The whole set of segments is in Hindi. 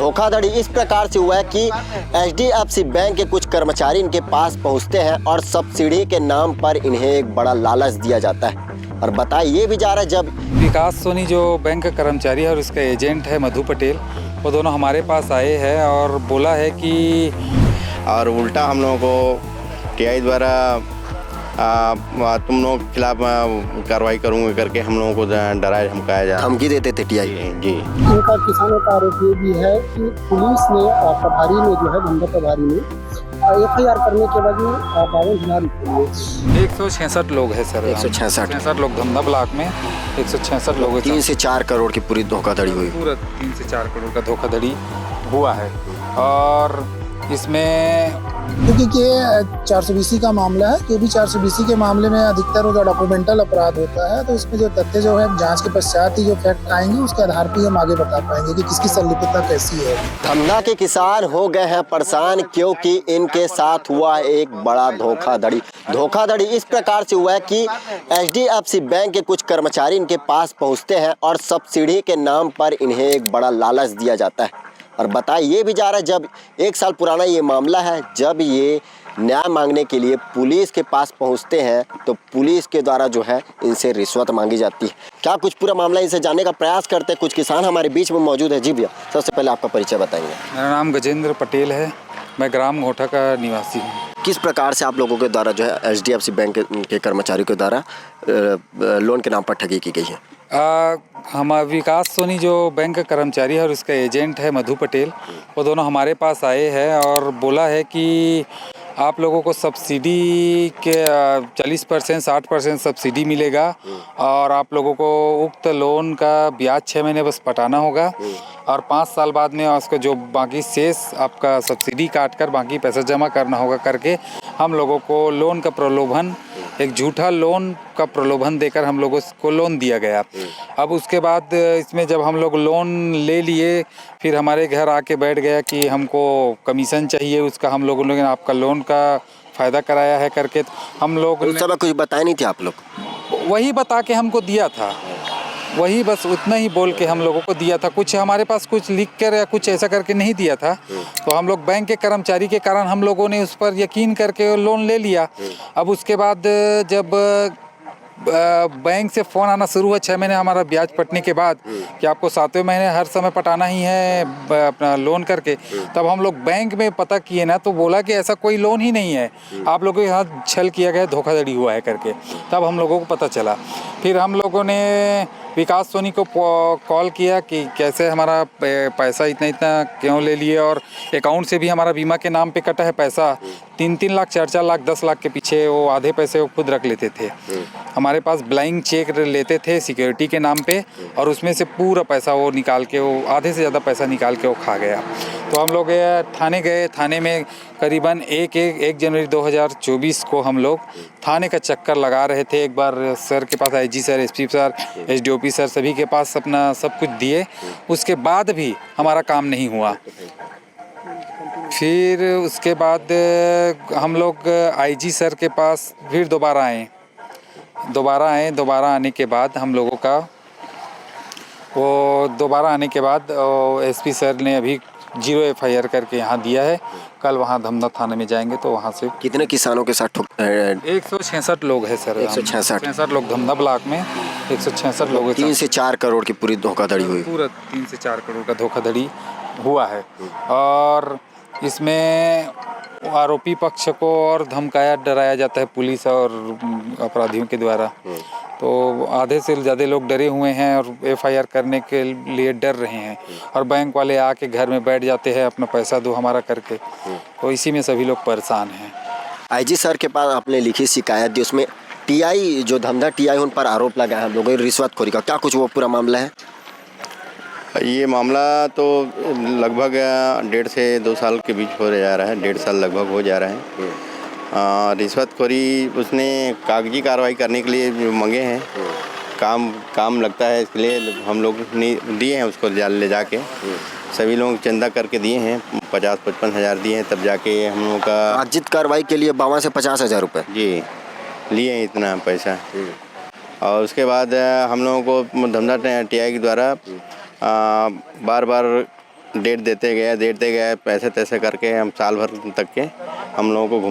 धोखाधड़ी इस प्रकार से हुआ है कि HDFC बैंक के कुछ कर्मचारी इनके पास पहुंचते हैं और सब्सिडी के नाम पर इन्हें एक बड़ा लालच दिया जाता है। और बताया ये भी जा रहा है जब विकास सोनी जो बैंक का कर्मचारी है और उसका एजेंट है मधु पटेल, वो दोनों हमारे पास आए हैं और बोला है कि और उल्टा हम लोगों को TI द्वारा तुम लोगों के खिलाफ कार्रवाई करूँगा करके हम लोगों को डराया धमकाया जा धमकी देते थे TI। जी। इनका किसानों का आरोप ये भी है कि पुलिस ने प्रभारी ने जो है धंधा प्रभारी ने FIR करने के बाद में 52,000 रुपये 166 लोग हैं सर। 166 लोग धमधा ब्लॉक में 166 लोग 3 से 4 करोड़ की पूरी धोखाधड़ी हुई। पूरा 3 से 4 करोड़ का धोखाधड़ी हुआ है। और इसमें क्योंकि ये 420 का मामला है, जो भी 420 के मामले में अधिकतर वो डॉक्यूमेंटल अपराध होता है, तो इसमें जो तथ्य जो है जांच के पश्चात ही जो फैक्ट आएंगे उसके आधार पर हम आगे बता पाएंगे कि किसकी संलिप्तता कैसी है। धमधा के किसान हो गए हैं परेशान क्योंकि इनके साथ हुआ एक बड़ा धोखाधड़ी इस प्रकार से हुआ है कि HDFC बैंक के कुछ कर्मचारी इनके पास पहुंचते हैं और सब्सिडी के नाम पर इन्हें एक बड़ा लालच दिया जाता है। और बताया ये भी जा रहा है जब 1 साल पुराना ये मामला है, जब ये न्याय मांगने के लिए पुलिस के पास पहुंचते हैं तो पुलिस के द्वारा जो है इनसे रिश्वत मांगी जाती है। क्या कुछ पूरा मामला इनसे जानने का प्रयास करते हैं। कुछ किसान हमारे बीच में मौजूद है। जी भैया, सबसे पहले आपका परिचय बताएंगे। मेरा नाम गजेंद्र पटेल है, मैं ग्राम घोटा का निवासी हूँ। किस प्रकार से आप लोगों के द्वारा जो है HDFC बैंक के कर्मचारियों के द्वारा लोन के नाम पर ठगी की गई है? हम विकास सोनी जो बैंक का कर्मचारी है और उसका एजेंट है मधु पटेल, वो दोनों हमारे पास आए हैं और बोला है कि आप लोगों को सब्सिडी के 40% 60% सब्सिडी मिलेगा और आप लोगों को उक्त लोन का ब्याज 6 महीने बस पटाना होगा और 5 साल बाद में उसका जो बाकी शेष आपका सब्सिडी काट कर बाकी पैसा जमा करना होगा करके हम लोगों को लोन का प्रलोभन, एक झूठा लोन का प्रलोभन देकर हम लोगों को लोन दिया गया। अब उसके बाद इसमें जब हम लोग लोन ले लिए, फिर हमारे घर आके बैठ गया कि हमको कमीशन चाहिए उसका, हम लोगों ने आपका लोन का फ़ायदा कराया है करके हम लोग उस समय कुछ बताया नहीं थे आप लोग? वही बता के हमको दिया था, वही बस उतना ही बोल के हम लोगों को दिया था। कुछ हमारे पास कुछ लिख कर या कुछ ऐसा करके नहीं दिया था। तो हम लोग बैंक के कर्मचारी के कारण हम लोगों ने उस पर यकीन करके लोन ले लिया। अब उसके बाद जब बैंक से फ़ोन आना शुरू हुआ 6 महीने हमारा ब्याज पटने के बाद कि आपको 7वें महीने हर समय पटाना ही है अपना लोन करके, तब हम लोग बैंक में पता किए ना तो बोला कि ऐसा कोई लोन ही नहीं है, आप लोगों के यहाँ छल किया गया, धोखाधड़ी हुआ है करके। तब हम लोगों को पता चला। फिर हम लोगों ने विकास सोनी को कॉल किया कि कैसे हमारा पैसा इतना क्यों ले लिए और अकाउंट से भी हमारा बीमा के नाम पे कटा है पैसा 3-3 लाख 4-4 लाख 10 लाख के पीछे, वो आधे पैसे वो खुद रख लेते थे। हमारे पास ब्लैंक चेक लेते थे सिक्योरिटी के नाम पे और उसमें से पूरा पैसा वो निकाल के, वो आधे से ज़्यादा पैसा निकाल के वो खा गया। तो हम लोग थाने गए, थाने में करीबन 1 जनवरी 2024 को हम लोग थाने का चक्कर लगा रहे थे। एक बार सर के पास IG sir, SP sir, SDOP sir सभी के पास अपना सब कुछ दिए, उसके बाद भी हमारा काम नहीं हुआ। फिर उसके बाद हम लोग IG सर के पास फिर दोबारा आए। दोबारा आने के बाद हम लोगों का दोबारा आने के बाद SP सर ने अभी 0 FIR करके यहाँ दिया है। कल वहाँ धमधा थाने में जाएंगे तो वहाँ से कितने किसानों के साथ 166 लोग हैं सर। 166 लोग धमधा ब्लॉक में 166 लोग। 3 से 4 करोड़ की पूरी धोखाधड़ी हुई। पूरा 3 से 4 करोड़ का धोखाधड़ी हुआ है और इसमें आरोपी पक्ष को और धमकाया डराया जाता है पुलिस और अपराधियों के द्वारा। तो आधे से ज़्यादा लोग डरे हुए हैं और FIR करने के लिए डर रहे हैं और बैंक वाले आके घर में बैठ जाते हैं अपना पैसा दो हमारा करके। तो इसी में सभी लोग परेशान हैं। IG सर के पास आपने लिखी शिकायत दी, उसमें TI जो धमधा TI उन पर आरोप लगा है हम लोगों की रिश्वतखोरी का, क्या कुछ वो पूरा मामला है? ये मामला तो लगभग 1.5 से 2 साल के बीच हो जा रहा है, 1.5 साल लगभग हो जा रहा है। रिश्वतखोरी उसने कागजी कार्रवाई करने के लिए मांगे हैं, काम लगता है, इसलिए हम लोग ने दिए हैं उसको ले जाके। सभी लोग चंदा करके दिए हैं, 50-55 हज़ार दिए हैं, तब जाके हम लोगों का कागजित कार्रवाई के लिए 52 से 50 हज़ार रुपये जी लिए हैं इतना पैसा। और उसके बाद हम लोगों को धमधा TI के द्वारा बार बार डेट देते गए पैसे तैसे करके हम साल भर तक के हम लोगों को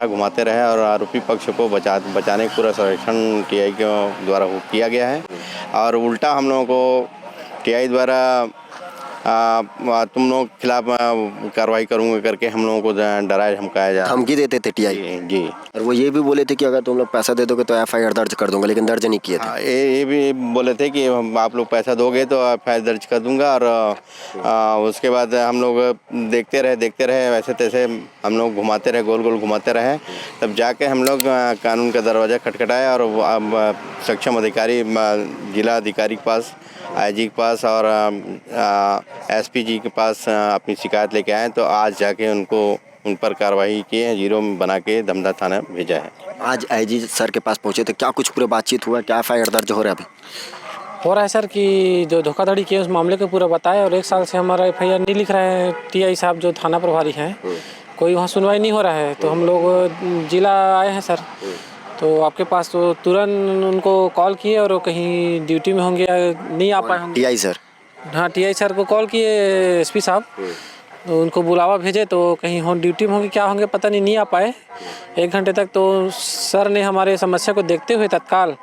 घुमाते रहे और आरोपी पक्ष को बचाने का पूरा सर्वेक्षण टीआई के द्वारा किया गया है। और उल्टा हम लोगों को टीआई द्वारा तुम लोगों के खिलाफ कार्रवाई करूंगा करके हम लोगों को डराया धमकाया जा धमकी देते थे टीआई जी। और वो ये भी बोले थे कि अगर तुम लोग पैसा दे दोगे तो एफआईआर दर्ज कर दूंगा, लेकिन दर्ज नहीं किए थे। ये भी बोले थे कि आप लोग पैसा दोगे तो एफआईआर दर्ज कर दूंगा। और उसके बाद हम लोग देखते रहे वैसे तैसे हम लोग घुमाते रहे, गोल घुमाते रहे। तब जाके हम लोग कानून का दरवाज़ा खटखटाया और सक्षम अधिकारी जिला अधिकारी के पास, आईजी के पास और एसपी जी के पास अपनी शिकायत लेके आए। तो आज जाके उन पर कार्रवाई किए हैं, जीरो में बना के धमधा थाना भेजा है। आज आईजी सर के पास पहुंचे थे, क्या कुछ पूरे बातचीत हुआ, क्या एफआईआर दर्ज हो रहा है अभी? हो रहा है सर कि जो धोखाधड़ी किए उस मामले को पूरा बताया और 1 साल से हमारा एफआईआर नहीं लिख रहे हैं टीआई साहब जो थाना प्रभारी हैं, कोई वहाँ सुनवाई नहीं हो रहा है। तो हम लोग जिला आए हैं सर, तो आपके पास तो तुरंत उनको कॉल किए और वो कहीं ड्यूटी में होंगे, नहीं आ पाए होंगे। TI sir? हाँ, टीआई सर को कॉल किए, एसपी साहब, तो उनको बुलावा भेजे तो कहीं ड्यूटी में होंगे, क्या होंगे पता नहीं आ पाए 1 घंटे तक। तो सर ने हमारे समस्या को देखते हुए तत्काल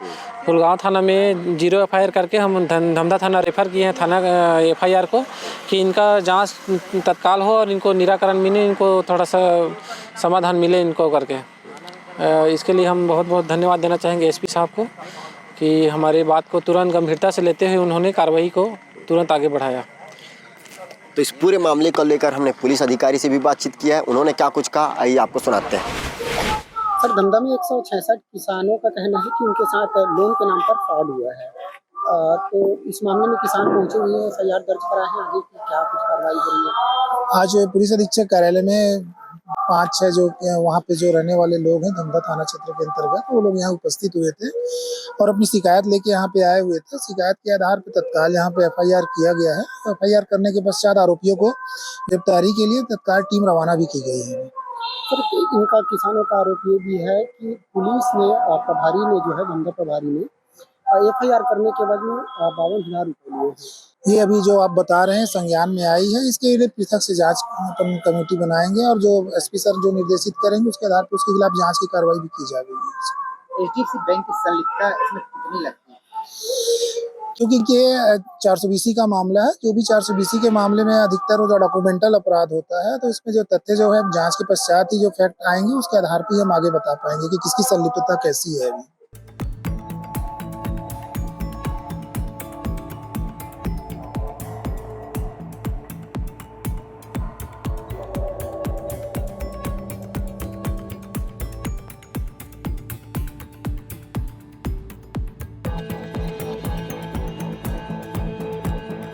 पुलगांव थाना में 0 एफआईआर करके हम धमधा थाना रेफर किए हैं थाना एफआईआर को कि इनका जांच तत्काल हो और इनको निराकरण मिले, इनको थोड़ा सा समाधान मिले इनको करके। इसके लिए हम बहुत बहुत धन्यवाद देना चाहेंगे एसपी साहब को कि हमारी बात को तुरंत गंभीरता से लेते हुए उन्होंने कार्रवाई को तुरंत आगे बढ़ाया। तो इस पूरे मामले को लेकर हमने पुलिस अधिकारी से भी बातचीत किया है, उन्होंने क्या कुछ कहा आइए आपको सुनाते हैं। सर, धमधा में 166 किसानों का कहना है कि उनके साथ लोन के नाम पर फ्रॉड हुआ है। तो इस मामले में किसान पहुंचे हुए हैं, एफआईआर दर्ज कराए हैं, आगे की क्या कुछ कार्रवाई करी है? आज पुलिस अधीक्षक कार्यालय में 5-6 जो वहाँ पे जो रहने वाले लोग हैं धमधा थाना क्षेत्र के अंतर्गत, वो लोग यहाँ उपस्थित हुए थे और अपनी शिकायत लेके यहाँ पे आए हुए थे। शिकायत के आधार पर तत्काल यहाँ पे एफआईआर किया गया है। एफआईआर करने के पश्चात आरोपियों को गिरफ्तारी के लिए तत्काल टीम रवाना भी की गई है। सर, इनका किसानों का आरोप ये भी है कि पुलिस ने प्रभारी ने जो है धमधा प्रभारी ने एफआईआर करने के बाद में 52,000 रुपये लिए हैं। ये अभी जो आप बता रहे हैं संज्ञान में आई है, इसके लिए पृथक से जांच कमेटी बनाएंगे और जो एसपी सर जो निर्देशित करेंगे उसके आधार पर उसके खिलाफ जांच की कार्रवाई भी की जाएगी। एचडीएफसी बैंक की संलिप्तता इसमें कितनी लगती है? क्योंकि ये 420 का मामला है, जो भी 420 के मामले में अधिकतर जो डॉक्यूमेंटल अपराध होता है, तो इसमें जो तथ्य जो है जांच के पश्चात ही जो फैक्ट आएंगे उसके आधार पर हम आगे बता पाएंगे कि किसकी संलिप्तता कैसी है अभी।